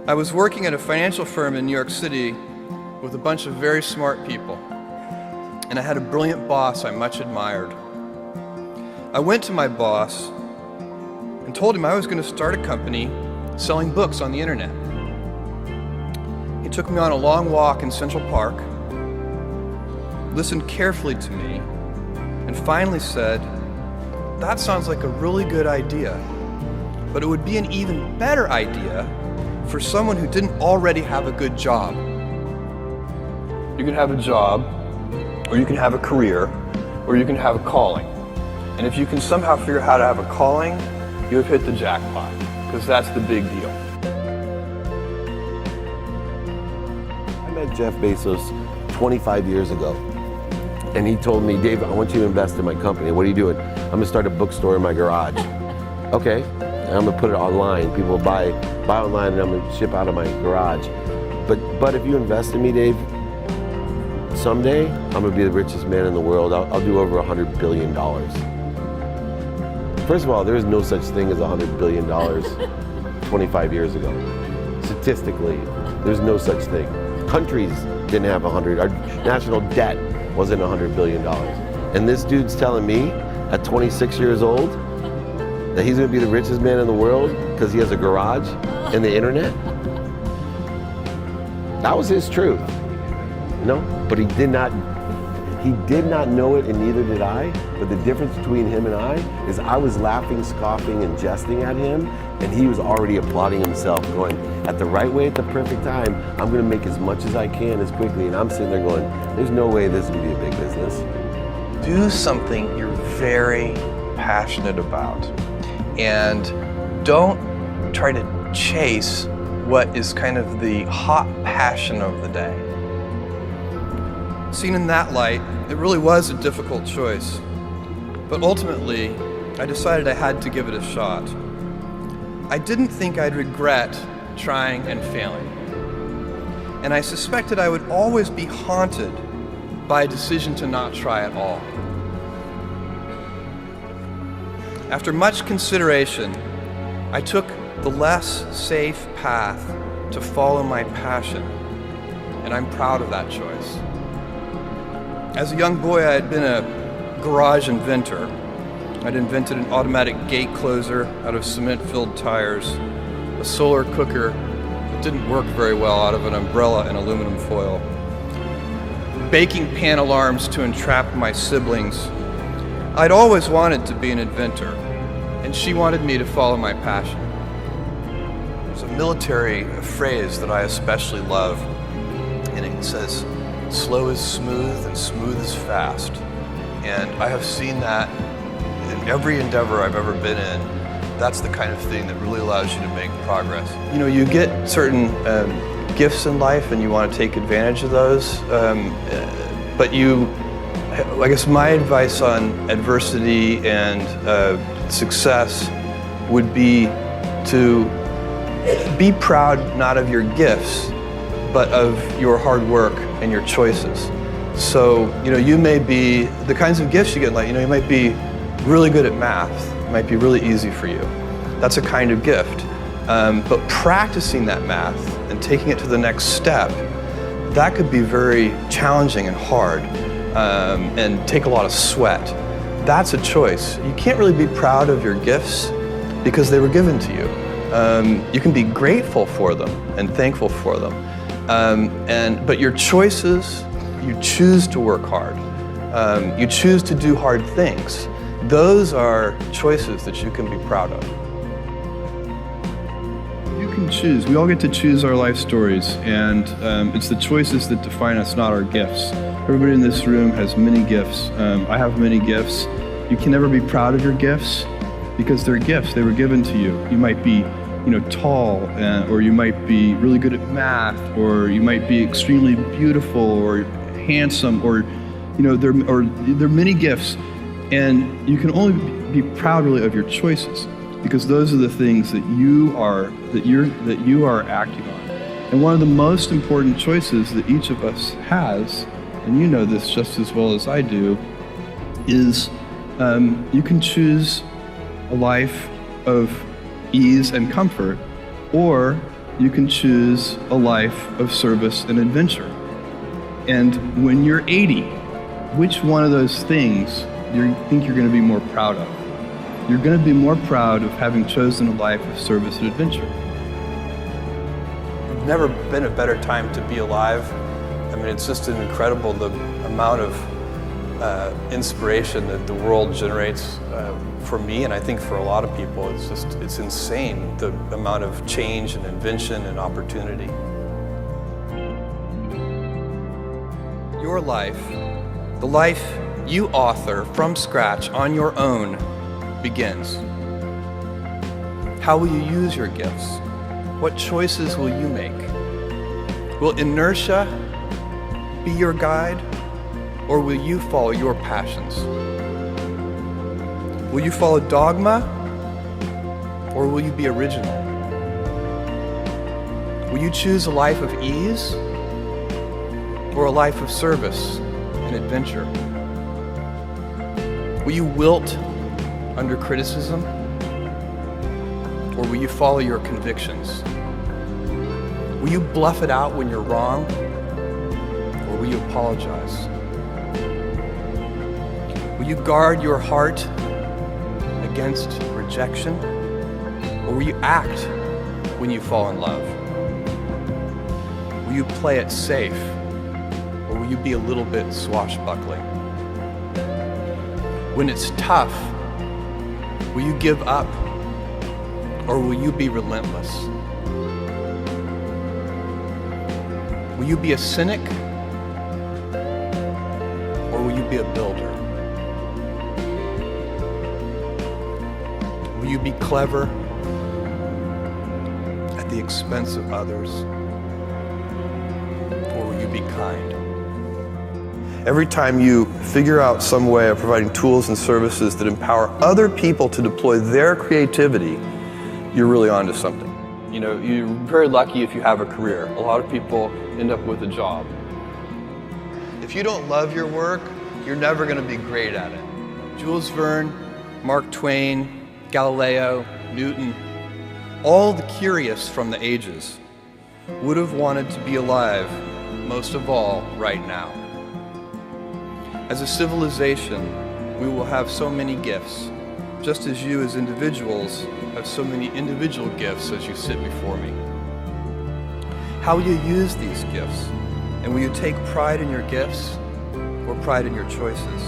I was working at a financial firm in New York City with a bunch of very smart people, and I had a brilliant boss I much admired. I went to my boss and told him I was going to start a company selling books on the internet. He took me on a long walk in Central Park, listened carefully to me, and finally said, "That sounds like a really good idea, but it would be an even better idea for someone who didn't already have a good job." You can have a job, or you can have a career, or you can have a calling. And if you can somehow figure out how to have a calling, you have hit the jackpot, because that's the big deal. I met Jeff Bezos 25 years ago, and he told me, "Dave, I want you to invest in my company." "What are you doing?" "I'm gonna start a bookstore in my garage." "Okay, and I'm gonna put it online. People buy online, and I'm gonna ship out of my garage. But if you invest in me, Dave, someday I'm gonna be the richest man in the world. I'll do over $100 billion. First of all, there is no such thing as $100 billion 25 years ago. Statistically, there's no such thing. Countries didn't have 100. Our national debt wasn't $100 billion. And this dude's telling me at 26 years old that he's gonna be the richest man in the world because he has a garage and the internet? That was his truth. No, but he did not know it, and neither did I. But the difference between him and I is I was laughing, scoffing, and jesting at him, and he was already applauding himself, going, at the right way, at the perfect time, I'm gonna make as much as I can as quickly. And I'm sitting there going, there's no way this is gonna be a big business. Do something you're very passionate about, and don't try to chase what is kind of the hot passion of the day. Seen in that light, it really was a difficult choice, but ultimately, I decided I had to give it a shot. I didn't think I'd regret trying and failing, and I suspected I would always be haunted by a decision to not try at all. After much consideration, I took the less safe path to follow my passion, and I'm proud of that choice. As a young boy, I had been a garage inventor. I'd invented an automatic gate closer out of cement-filled tires, a solar cooker that didn't work very well out of an umbrella and aluminum foil, baking pan alarms to entrap my siblings. I'd always wanted to be an inventor, and she wanted me to follow my passion. There's a military phrase that I especially love, and it says, "Slow is smooth and smooth is fast." And I have seen that in every endeavor I've ever been in. That's the kind of thing that really allows you to make progress. You know, you get certain gifts in life and you want to take advantage of those, but I guess my advice on adversity and success would be to be proud not of your gifts, but of your hard work and your choices. So, you may be, the kinds of gifts you get, like, you might be really good at math. It might be really easy for you. That's a kind of gift. But practicing that math and taking it to the next step, that could be very challenging and hard, and take a lot of sweat. That's a choice. You can't really be proud of your gifts because they were given to you. You can be grateful for them and thankful for them. But your choices, you choose to work hard. You choose to do hard things. Those are choices that you can be proud of. You can choose. We all get to choose our life stories, and it's the choices that define us, not our gifts. Everybody in this room has many gifts. I have many gifts. You can never be proud of your gifts because they're gifts. They were given to you. You might be tall, or you might be really good at math, or you might be extremely beautiful or handsome, or there are many gifts, and you can only be proud really of your choices because those are the things that you are acting on. And one of the most important choices that each of us has, and you know this just as well as I do, is you can choose a life of ease and comfort, or you can choose a life of service and adventure. And when you're 80, which one of those things do you think you're going to be more proud of? You're going to be more proud of having chosen a life of service and adventure. There's never been a better time to be alive. I mean, it's just incredible the amount of inspiration that the world generates for me, and I think for a lot of people. It's insane, the amount of change and invention and opportunity. Your life, the life you author from scratch on your own, begins. How will you use your gifts? What choices will you make? Will inertia be your guide, or will you follow your passions? Will you follow dogma, or will you be original? Will you choose a life of ease, or a life of service and adventure? Will you wilt under criticism, or will you follow your convictions? Will you bluff it out when you're wrong, or will you apologize? Will you guard your heart against rejection, or will you act when you fall in love? Will you play it safe, or will you be a little bit swashbuckling? When it's tough, will you give up, or will you be relentless? Will you be a cynic, or will you be a builder? Will you be clever at the expense of others, or will you be kind? Every time you figure out some way of providing tools and services that empower other people to deploy their creativity, you're really onto something. You know, you're very lucky if you have a career. A lot of people end up with a job. If you don't love your work, you're never going to be great at it. Jules Verne, Mark Twain, Galileo, Newton, all the curious from the ages would have wanted to be alive, most of all, right now. As a civilization, we will have so many gifts, just as you as individuals have so many individual gifts as you sit before me. How will you use these gifts? And will you take pride in your gifts or pride in your choices?